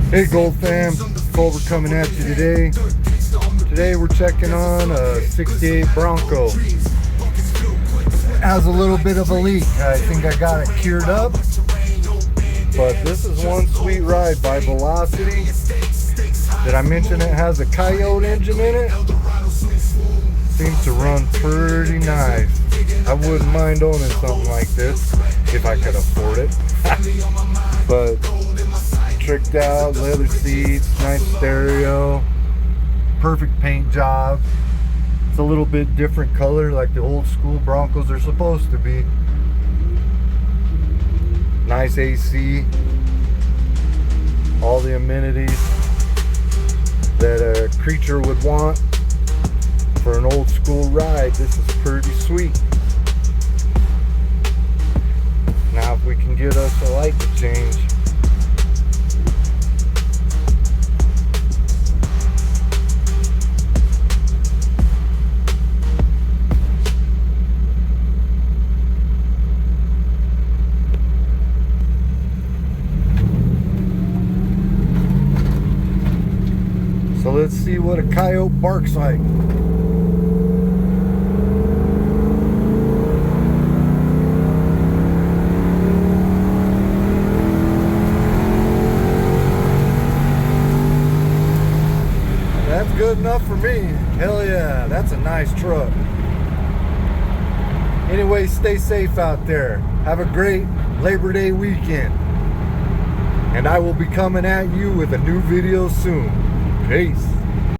Hey Gold fam, Culver coming at you today. Today we're checking on a 68 Bronco. Has a little bit of a leak. I think I got it cured up. But this is one sweet ride by Velocity. Did I mention it has a coyote engine in it? Seems to run pretty nice. I wouldn't mind owning something like this if I could afford it. But tricked out, leather seats, nice stereo, perfect paint job. It's a little bit different color like the old school Broncos are supposed to be. Nice AC, all the amenities that a creature would want for an old school ride. This is pretty sweet. Now if we can get us a light to change. So let's see what a coyote barks like. That's good enough for me. Hell yeah, that's a nice truck. Anyway, stay safe out there. Have a great Labor Day weekend. And I will be coming at you with a new video soon. Peace.